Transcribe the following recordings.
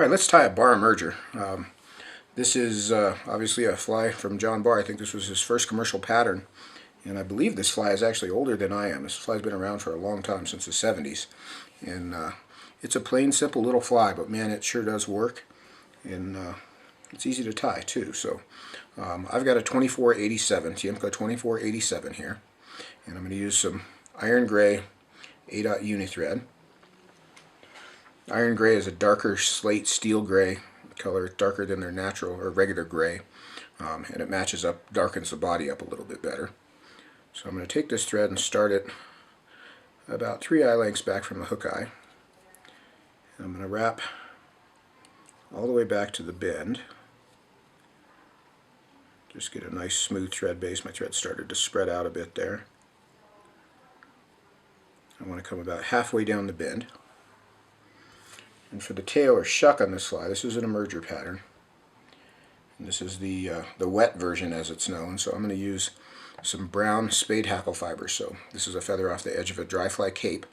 Alright, let's tie a Barr Emerger. This is obviously a fly from John Barr. I think this was his first commercial pattern. And I believe this fly is actually older than I am. This fly's been around for a long time, since the 70s. And it's a plain, simple little fly, but man, it sure does work. And it's easy to tie, too. So I've got a 2487, Tiemco 2487 here. And I'm going to use some iron gray A-dot uni thread. Iron gray is a darker slate steel gray color. It's darker than their natural or regular gray, and it matches up, darkens the body up a little bit better. So I'm going to take this thread and start it about 3 eye lengths back from the hook eye. And I'm going to wrap all the way back to the bend. Just get a nice smooth thread base. My thread started to spread out a bit there. I want to come about halfway down the bend. And for the tail or shuck on this fly, this is an emerger pattern. And this is the wet version, as it's known. So I'm going to use some brown Spade Hackle fibers. So this is a feather off the edge of a dry fly cape,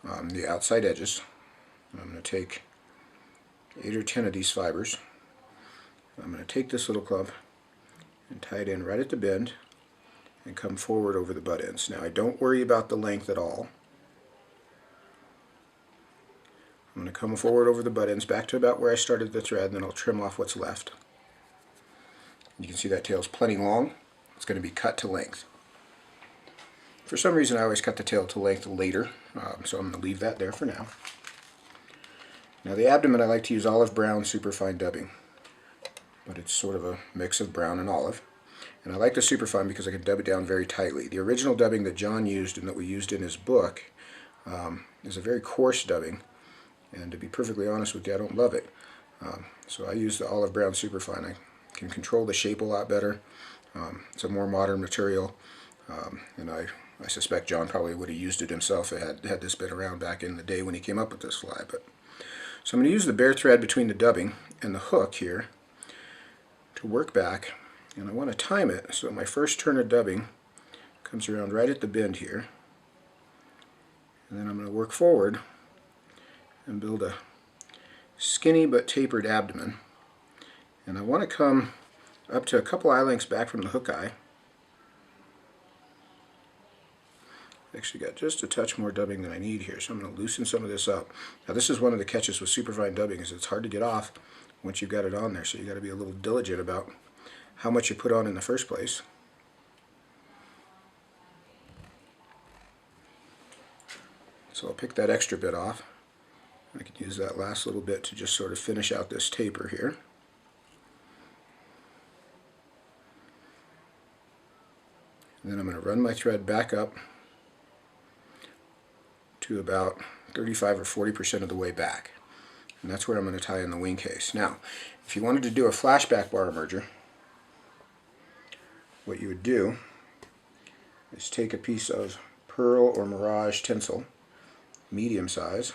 the outside edges. And I'm going to take 8 or 10 of these fibers. I'm going to take this little clump and tie it in right at the bend and come forward over the butt ends. Now I don't worry about the length at all. I'm going to come forward over the butt ends back to about where I started the thread, and then I'll trim off what's left. You can see that tail's plenty long. It's going to be cut to length. For some reason I always cut the tail to length later, so I'm going to leave that there for now. Now the abdomen, I like to use olive brown SuperFine dubbing, but it's sort of a mix of brown and olive. And I like the SuperFine because I can dub it down very tightly. The original dubbing that John used and that we used in his book is a very coarse dubbing. And to be perfectly honest with you, I don't love it. So I use the olive brown SuperFine. I can control the shape a lot better. It's a more modern material. And I suspect John probably would have used it himself had this been around back in the day when he came up with this fly. So I'm going to use the bare thread between the dubbing and the hook here to work back. And I want to time it so my first turn of dubbing comes around right at the bend here. And then I'm going to work forward and build a skinny but tapered abdomen. And I want to come up to a couple eye lengths back from the hook eye. Actually got just a touch more dubbing than I need here, so I'm going to loosen some of this up. Now this is one of the catches with SuperFine dubbing, is it's hard to get off once you've got it on there, so you got to be a little diligent about how much you put on in the first place. So I'll pick that extra bit off. I could use that last little bit to just sort of finish out this taper here. And then I'm going to run my thread back up to about 35 or 40% of the way back. And that's where I'm going to tie in the Wingcase. Now, if you wanted to do a flashback Barr Emerger, what you would do is take a piece of pearl or mirage tinsel, medium size.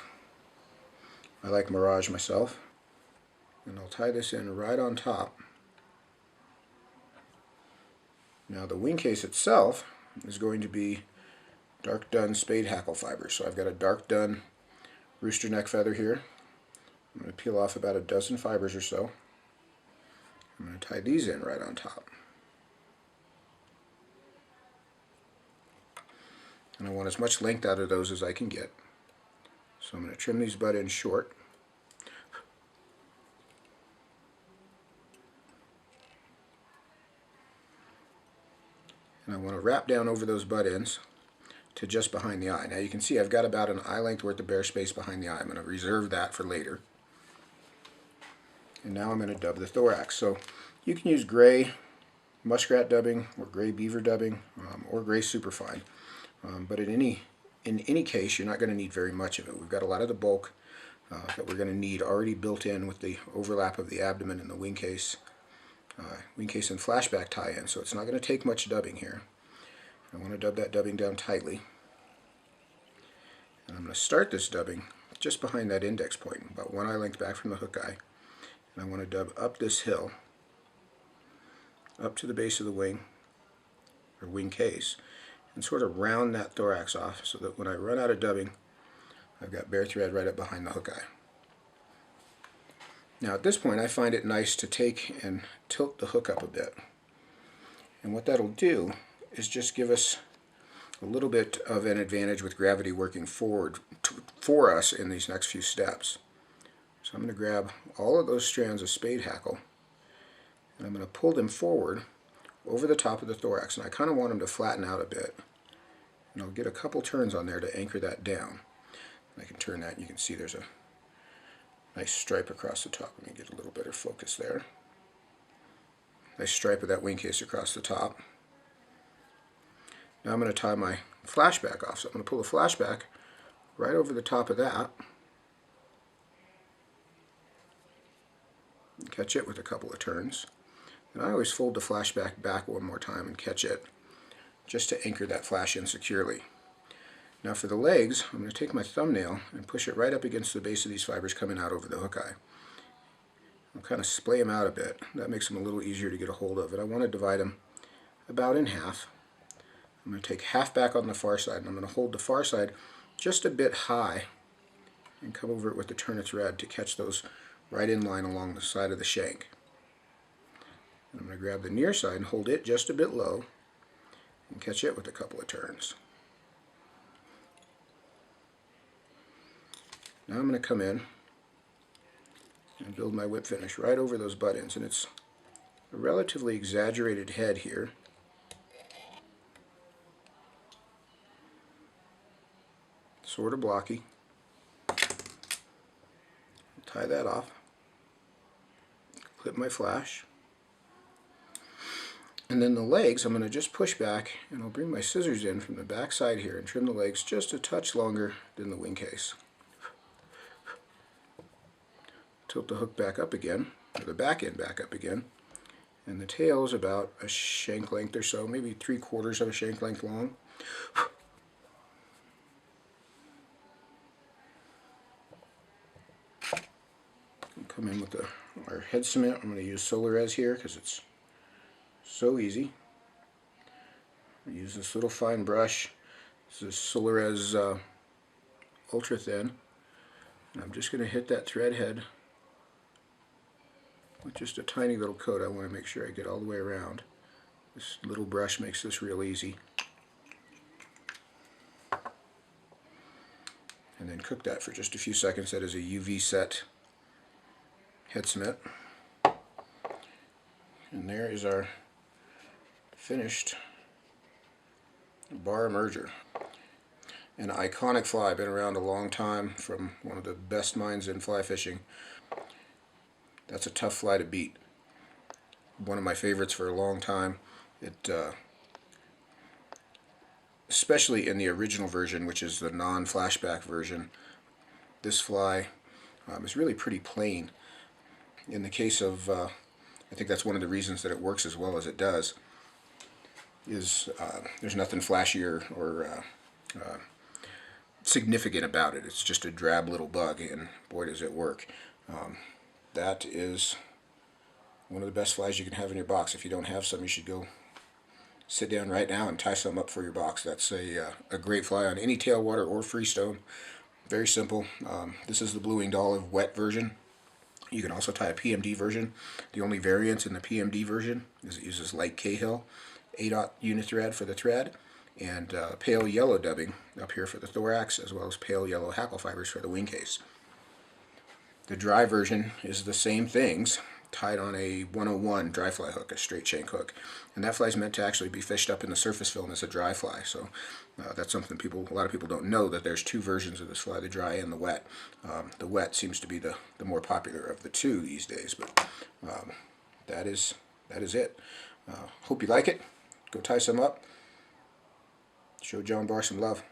I like mirage myself, and I'll tie this in right on top. Now the Wingcase itself is going to be dark dun Spade Hackle fibers. So I've got a dark dun rooster neck feather here. I'm going to peel off about a dozen fibers or so. I'm going to tie these in right on top. And I want as much length out of those as I can get. So I'm going to trim these butt ends short. And I want to wrap down over those butt ends to just behind the eye. Now you can see I've got about an eye length worth of bare space behind the eye. I'm going to reserve that for later. And now I'm going to dub the thorax. So you can use gray muskrat dubbing or gray beaver dubbing or gray SuperFine. But in any case, you're not going to need very much of it. We've got a lot of the bulk that we're going to need already built in with the overlap of the abdomen and the Wingcase and flashback tie-in, so it's not going to take much dubbing here. I want to dub that dubbing down tightly. And I'm going to start this dubbing just behind that index point, about 1 eye length back from the hook eye. And I want to dub up this hill, up to the base of the wing, or Wingcase, and sort of round that thorax off so that when I run out of dubbing, I've got bare thread right up behind the hook eye. Now at this point I find it nice to take and tilt the hook up a bit. And what that'll do is just give us a little bit of an advantage with gravity working forward for us in these next few steps. So I'm going to grab all of those strands of spade hackle and I'm going to pull them forward over the top of the thorax, and I kind of want them to flatten out a bit. And I'll get a couple turns on there to anchor that down. I can turn that and you can see there's a nice stripe across the top. Let me get a little better focus there. Nice stripe of that wingcase across the top. Now I'm going to tie my flashback off. So I'm going to pull the flashback right over the top of that. And catch it with a couple of turns. And I always fold the flashback back one more time and catch it, just to anchor that flash in securely. Now for the legs, I'm going to take my thumbnail and push it right up against the base of these fibers coming out over the hook eye. I'll kind of splay them out a bit. That makes them a little easier to get a hold of. And I want to divide them about in half. I'm going to take half back on the far side, and I'm going to hold the far side just a bit high and come over it with the turn of thread to catch those right in line along the side of the shank. And I'm going to grab the near side and hold it just a bit low and catch it with a couple of turns. Now I'm going to come in and build my whip finish right over those butt ends, and it's a relatively exaggerated head here. Sort of blocky. Tie that off. Clip my flash. And then the legs, I'm going to just push back, and I'll bring my scissors in from the back side here and trim the legs just a touch longer than the wing case. Tilt the hook back up again, or the back end back up again, and the tail is about a shank length or so, maybe 3/4 of a shank length long. Come in with our head cement. I'm going to use Solarez here because it's so easy. I use this little fine brush. This is Solarez Ultra Thin. And I'm just going to hit that thread head with just a tiny little coat. I want to make sure I get all the way around. This little brush makes this real easy. And then cook that for just a few seconds. That is a UV set head cement. And there is our finished Barr Emerger. An iconic fly, been around a long time, from one of the best minds in fly fishing. That's a tough fly to beat. One of my favorites for a long time. It, especially in the original version, which is the non-flashback version, this fly is really pretty plain. In the case of, I think that's one of the reasons that it works as well as it does, is there's nothing flashier or significant about it. It's just a drab little bug, and boy does it work. That is one of the best flies you can have in your box. If you don't have some, you should go sit down right now and tie some up for your box. That's a great fly on any tailwater or freestone. Very simple. This is the Blue Winged Olive wet version. You can also tie a PMD version. The only variance in the PMD version is it uses light Cahill 8/0 unithread for the thread, and pale yellow dubbing up here for the thorax, as well as pale yellow hackle fibers for the wing case. The dry version is the same things, tied on a 101 dry fly hook, a straight shank hook. And that fly is meant to actually be fished up in the surface film as a dry fly. So that's something a lot of people don't know, that there's two versions of this fly, the dry and the wet. The wet seems to be the more popular of the two these days, but that is it. Hope you like it. Go tie some up. Show John Barr some love.